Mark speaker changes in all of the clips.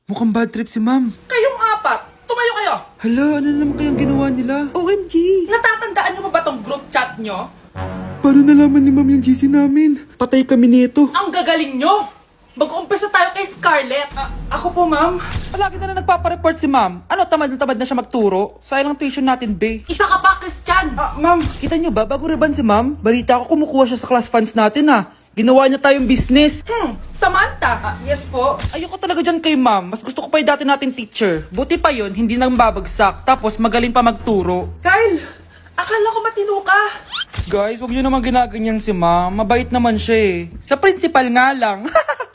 Speaker 1: Mukhang bad trip si ma'am.
Speaker 2: Kayong apat, tumayo kayo!
Speaker 1: Hala, ano na naman kayang ginawa nila?
Speaker 2: OMG! Natatandaan niyo ba tong group chat niyo?
Speaker 1: Paano nalaman ni ma'am yung GC namin? Patay kami nito.
Speaker 2: Ang gagaling niyo! Mag-uumpisa tayo kay Scarlett. Ako po, ma'am. Palagi na nagpapareport si ma'am. Ano, tamad na siya magturo? Sayang lang tuition natin, be. Isa ka pa, Christian!
Speaker 1: Ma'am, kita niyo ba, bago reban si ma'am, balita ko kumukuha siya sa class funds natin Ginawa niya tayong business.
Speaker 2: Samantha! Yes po. Ayoko talaga dyan kay ma'am. Mas gusto ko pa yung dati nating teacher. Buti pa yun, hindi nang babagsak. Tapos magaling pa magturo. Kyle! Akala ko matino ka.
Speaker 1: Guys, huwag niyo naman ginaganyan si ma'am. Mabait naman siya
Speaker 2: Sa principal nga lang.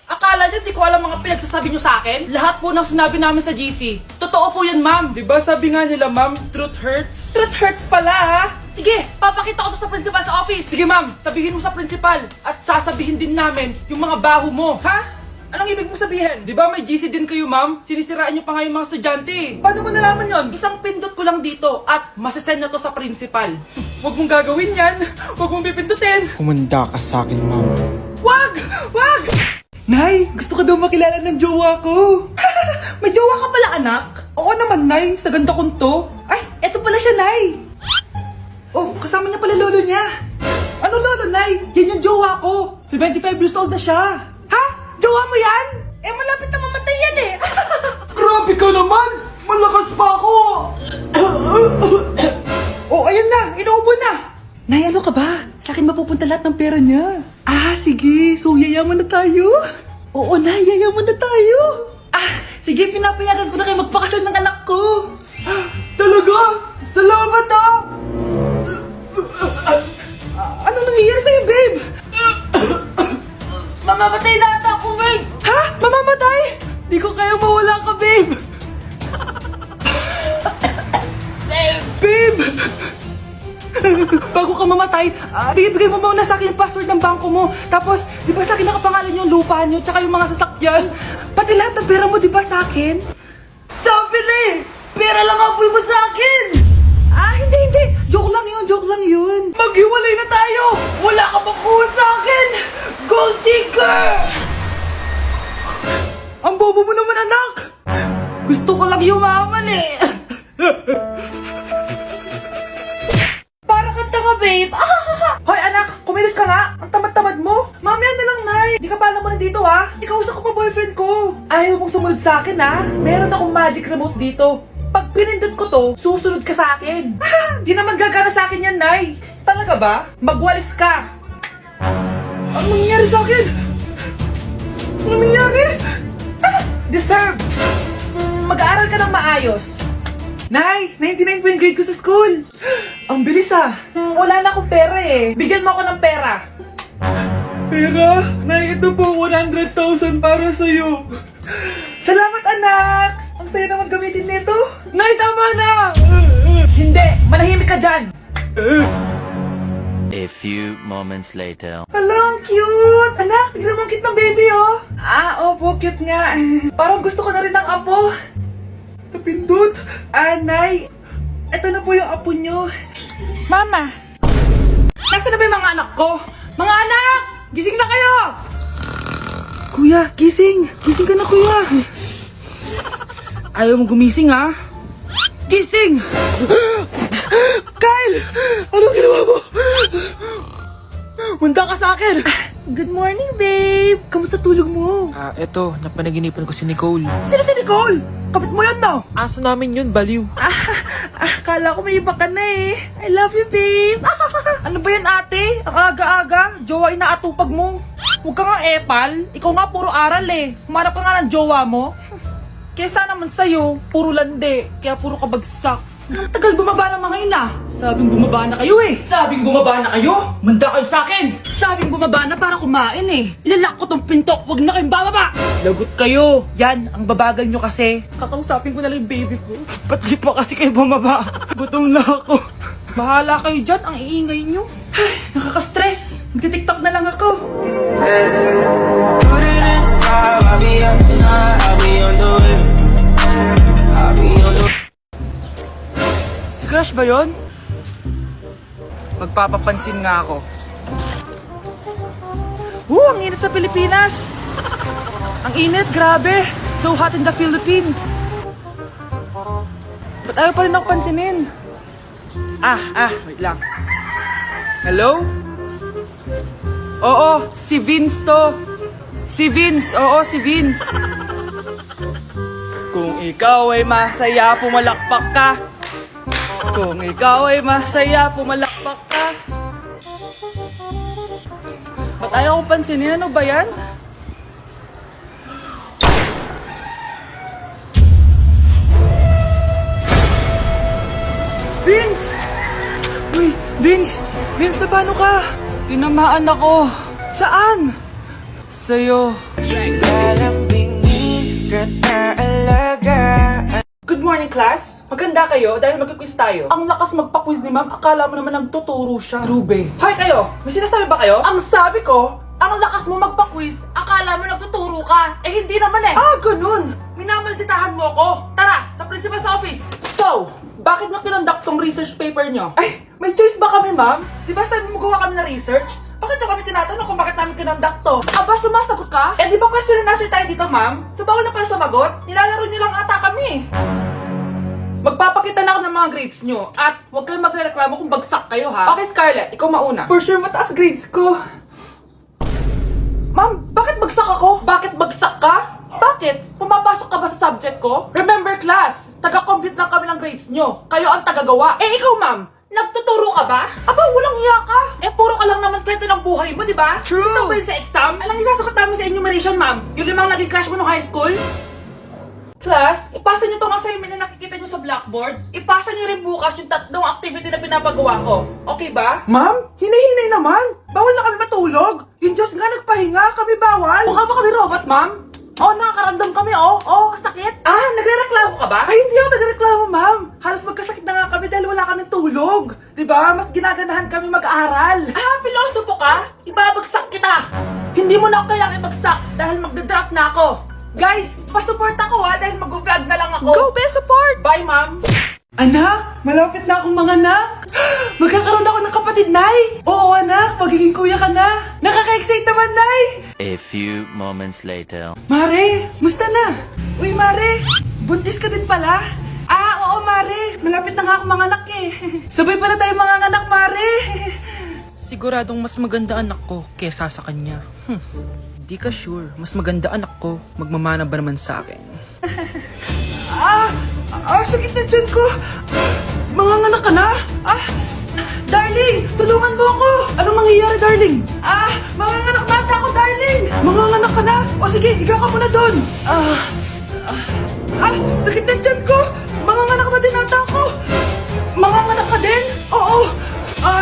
Speaker 2: Akala niyo di ko alam mga pinagsasabi niyo sa akin? Lahat po ng sinabi namin sa GC. Totoo po yan, ma'am.
Speaker 1: Diba sabi nga nila ma'am, truth hurts?
Speaker 2: Truth hurts pala, Sige, papakita ko to sa principal sa office. Sige, ma'am. Sabihin mo sa principal. At sasabihin din namin yung mga baho mo. Ha? Anong ibig mo sabihin?
Speaker 1: Di ba may GC din kayo ma'am? Sinisiraan niyo pa nga yung mga estudyante.
Speaker 2: Paano mo nalaman yon? Isang pindot ko lang dito at masasend na to sa principal.
Speaker 1: Huwag mong gagawin yan. Huwag mong pipindutin. Humanda ka sa akin, ma'am.
Speaker 2: Wag! Wag!
Speaker 1: Nay, gusto ko daw makilala ng jowa ko.
Speaker 2: May jowa ka pala, anak?
Speaker 1: Oo naman, Nay. Sa ganda kong to.
Speaker 2: Ay, eto pala siya, Nay. Oh, kasama niya pala lolo niya. Ano lolo, Nay? Yan yung jowa ko. 75 years old na siya. Ha? Jowa mo yan? Eh, malapit na mamatay yan eh.
Speaker 1: Grabe ka naman! Malakas pa ako!
Speaker 2: Oh, ayan na. Inuubo na. Nay, ano ka ba? Sa akin mapupunta lahat ng pera niya. Sige. So, yayaman na tayo? Oo, Nay. Yayaman na tayo. Sige. Pinapayagan ko na kayo magpakasal ng anak ko.
Speaker 1: Talaga? Salamat
Speaker 2: Ano nangyayari sa'yo, babe? Mamamatay na ata ako, babe! Ha? Mamamatay? Di ko kaya mawala ka, babe! Babe! Bago ka mamatay, bigay mo muna sa akin yung password ng bangko mo. Tapos, di ba sa akin nakapangalan yung lupa nyo, tsaka yung mga sasakyan? Pati lahat ng pera mo, di ba sa akin? Sabi na eh! Pera lang ang mo sa akin! Hindi. Joke lang yun. Maghiwalay na tayo! Wala ka makuha sa akin! Gold digger! Ang bobo mo naman, anak! Gusto ko lang yumaman eh! Para kang tanga, babe! Hoy, anak! Kumilis ka nga! Ang tamad-tamad mo! Mamaya na lang, Nay! Di ka pa alam mo na dito, ha? Ikausap ko pa boyfriend ko! Ayaw mong sumunod sa akin, ha? Meron akong magic remote dito. Pag pinindot ko to, susunod ka sa akin. Di naman gagana sa akin yan, Nay. Talaga ba? Magwalis ka. Ano nangyayari sa akin? Ano nangyayari? Deserve. Mag-aaral ka ng maayos. Nay, 99 po yung grade ko sa school. Ang bilis wala na akong pera eh. Bigyan mo ako ng pera.
Speaker 1: Pera? Nay, ito po 100,000 para sa'yo.
Speaker 2: Salamat, anak. Ang saya naman gamitin nito. Nay, tama na! Hindi! Manahimik ka dyan!
Speaker 3: A few moments later.
Speaker 2: Hala, ang cute! Anak, tignan mo ang cute ng baby, oh! Opo, cute nga. Parang gusto ko na rin ng apo.
Speaker 1: Napindot.
Speaker 2: Nay, eto na po yung apo nyo. Mama! Nasaan na ba yung mga anak ko? Mga anak! Gising na kayo! Kuya, gising! Gising ka na, kuya! Ayaw mo gumising, ha? Gising! Kyle! Anong ginawa mo? Munda ka sa akin! Good morning, babe! Kamusta tulog mo?
Speaker 1: Eto, napanaginipan ko si Nicole.
Speaker 2: Sino si Nicole? Kapit mo yan, no?
Speaker 1: Aso namin yun, baliw.
Speaker 2: Kala ko may iba ka na eh. I love you, babe! Ano ba yan, ate? Ang aga-aga. Jowa inaatupag mo. Huwag ka nga epal. Ikaw nga puro aral eh. Humanap ka nga ng jowa mo. Kesa naman sa'yo, puro lande, kaya puro kabagsak. Ang tagal bumaba ng mga ina. Sabing bumaba na kayo eh. Sabing bumaba na kayo. Manda kayo sa akin. Sabing bumaba na para kumain eh. Ilalak ko tong pinto, wag na kayong bababa. Lagot kayo. Yan, ang babagal nyo kasi. Kakausapin ko na lang yung baby ko. Ba't di pa kasi kayo bumaba? Gutom na ako. Bahala kayo dyan, ang iingay nyo. Ay, nakaka-stress. Magti-tiktok na lang ako.
Speaker 4: I'll be on the side, I'll be on the way. I'll be on the
Speaker 2: Si Crush ba yun? Magpapapansin nga ako. Ang init sa Pilipinas! Ang init, grabe! so hot in the Philippines. Ba't ayaw pa rin ako pansinin? Wait lang. Hello? Oo, si Vince to. Si Vince, oo, si Vince. Kung ikaw ay masaya, pumalakpak ka. Kung ikaw ay masaya, pumalakpak ka. Ba't ayaw ko pansinin? Ano ba yan? Vince! Uy, Vince! Vince, na paano ka? Tinamaan ako. Saan? Sa'yo. Good morning, class. Maganda kayo dahil mag-quiz tayo. Ang lakas magpa-quiz ni ma'am, akala mo naman nagtuturo siya. True, Hoy kayo, may sinasabi ba kayo? Ang sabi ko, ang lakas mo magpa-quiz, akala mo nagtuturo ka. Eh hindi naman eh. Ganun. Minamalditahan mo ako. Tara, sa principal's office. So, bakit nyo kinonduct tong research paper nyo? Ay, may choice ba kami, ma'am? Di ba sabi mo gawa kami na research? Bakit nyo kami tinatanong kung bakit namin kinonduct to? Aba, sumasagot ka? Eh, di ba question and answer tayo dito, ma'am? So, bawal na pala sumagot? Nilalaro nyo lang ata kami. Magpapakita na ako ng mga grades nyo. At huwag kayong magreklamo kung bagsak kayo, ha? Okay, Scarlett, ikaw mauna. For sure, mataas grades ko. Ma'am, bakit bagsak ako? Bakit bagsak ka? Bakit? Pumapasok ka ba sa subject ko? Remember, class, taga-compute lang kami ng grades nyo. Kayo ang tagagawa. Eh, ikaw, ma'am, nagtuturo ka ba? Aba, walang iya ka. Eh, puro ka lang naman kwento ng buhay mo, di ba? True. Ito ba yun sa exam? Alang isasagot namin sa enumeration, ma'am. Yung 5 naging crush mo nung high school? Class, ipasa nyo tong assignment na nakikita nyo sa blackboard. Ipasa nyo rin bukas yung 3 activity na pinapagawa ko. Okay ba? Ma'am, hinay-hinay naman. Bawal na kami matulog. Yung Diyos nga nagpahinga, kami bawal. Mukha ba kami robot, ma'am? Nakakaramdam kami, sakit. Nagrereklamo ka ba? Ay, hindi ako nagrereklamo, ma'am. Halos magkasakit na nga kami dahil wala kami tulog. Diba? Mas ginaganahan kami mag-aral. Pilosopo ka? Ibabagsak kita. Hindi mo na ako kailangang ibagsak dahil magdadrop na ako. Guys, pa-support ako dahil mag-vlog na lang ako. Go, best support! Bye, ma'am. Anak, malapit na akong mga anak. Magkakaroon ako ng kapatid, Nay. Oo, anak, magiging kuya ka na. Nakaka-excite naman, Nay.
Speaker 3: A few moments later.
Speaker 2: Mare, musta na? Uy, Mare, buntis ka din pala? Oo, Mare, malapit na nga akong mga anak eh. Sabay pala tayo mga anak, Mare. Siguradong mas maganda anak ko kesa sa kanya. Di ka sure, mas maganda anak ko, magmamana ba naman sa akin? Sakit na dyan ko! Manganganak ka na? Darling, tulungan mo ako! Anong mangyayari, darling? Manganganak na ako, darling! Manganganak ka na? O sige, higa ka muna doon! Sakit na dyan ko! Manganganak na din ata ako! Manganganak ka din? Oo!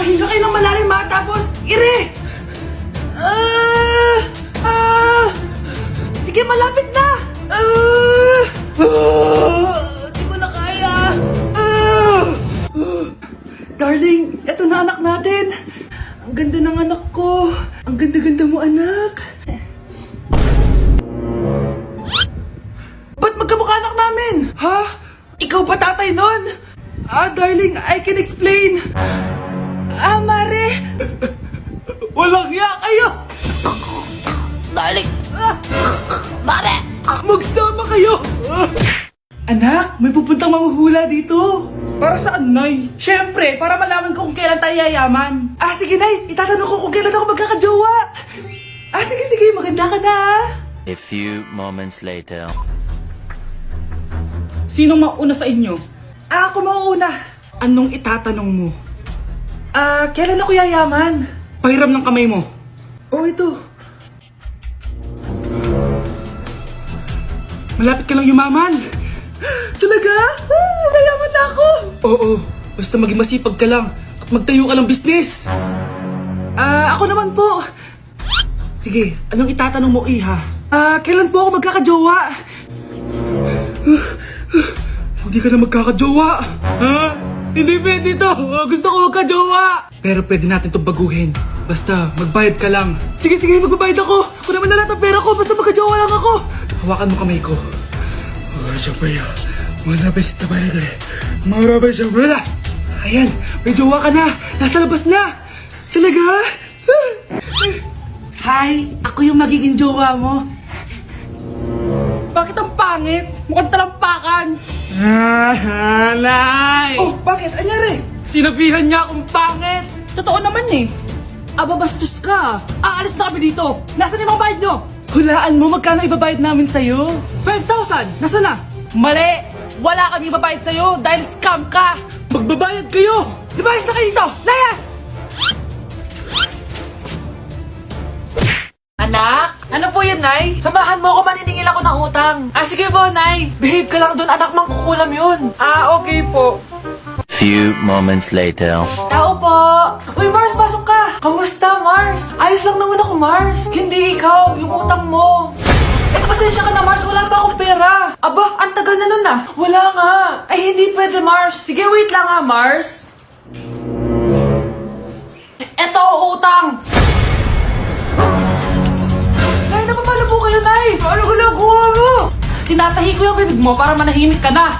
Speaker 2: Hinga kayo ng malalim tapos ire! Sige, malapit na! Di ko na kaya! Darling, eto na anak natin! Ang ganda ng anak ko! Ang ganda-ganda mo, anak! Ba't magkamukha anak namin? Ha? Ikaw ba tatay nun? Darling, I can explain! Mare! Walang hiya kayo!
Speaker 5: Darling! Mare!
Speaker 2: Magsama kayo! Anak, may pupuntang manghuhula dito. Para saan, Nay? Siyempre, para malaman ko kung kailan tayo yayaman. Sige, Nay. Itatanong ko kung kailan ako magkakajowa. Sige. Maganda ka na,
Speaker 3: A few moments later.
Speaker 2: Sinong mauna sa inyo? Ako mauna. Anong itatanong mo? Kailan ako yayaman? Pahiram ng kamay mo. Ito. Malapit ka lang yumaman. Talaga? Yayaman na ako. Oo, basta maging masipag ka lang at magtayo ka ng business. Ako naman po. Sige, anong itatanong mo, Iha? Kailan po ako magkakajowa? Hindi ka na magkakajowa. Hindi pwede to. Gusto ko magkajowa. Pero pwede natin itong baguhin. Basta, magbayad ka lang. Sige, magbabayad ako. Kung naman na lahat ang pera ko, basta magkajowa lang ako. Hawakan mo kamay ko. Ayan, may jowa ka na. Nasa labas na. Talaga? Hi, ako yung magiging jowa mo. Bakit ang pangit. Mukhang talampakan.
Speaker 1: Nay!
Speaker 2: Oh, bakit? Anyari?
Speaker 1: Sinabihan niya akong pangit!
Speaker 2: Totoo naman eh.
Speaker 1: Aba, bastos ka! Aalis na kami dito! Nasaan yung mga bayad nyo?
Speaker 2: Hulaan mo magkano ibabayad namin sa'yo?
Speaker 1: 5,000! Nasaan na?
Speaker 2: Mali! Wala kami ibabayad sa'yo dahil scam ka!
Speaker 1: Magbabayad kayo!
Speaker 2: Lumayas na kayo dito! Layas! Anak?
Speaker 1: Ano po yan, Nay? Samahan mo ako, maniningil ako ng utang. Ah, sige po, Nay. Behave ka lang doon, anak, mangkukulam yun. Ah, okay po.
Speaker 3: Few moments later.
Speaker 1: Tao po! Uy, Mars, pasok ka! Kamusta, Mars? Ayos lang naman ako, Mars. Hindi ikaw, yung utang mo. Eh, pasensya ka na, Mars. Wala pa akong pera. Aba, ang tagal na nun ah. Wala nga. Ay, hindi pwede, Mars. Sige, wait lang ha, Mars. Eto, utang. Nay, napapalo po kayo, Nay. Ano ginagawa mo? Tinatahi ko yung bibig mo para manahimik ka na.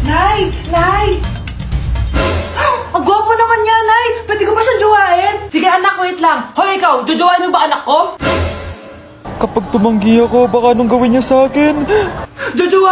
Speaker 1: Nay! Nay! Ang gwapo naman niya, Nay! Pwede ko ba siyang jowain? Sige anak, wait lang. Hoy ikaw, jojowain mo ba anak ko?
Speaker 6: Kapag tumanggi ako, baka anong gawin niya sa akin?
Speaker 1: Jojowain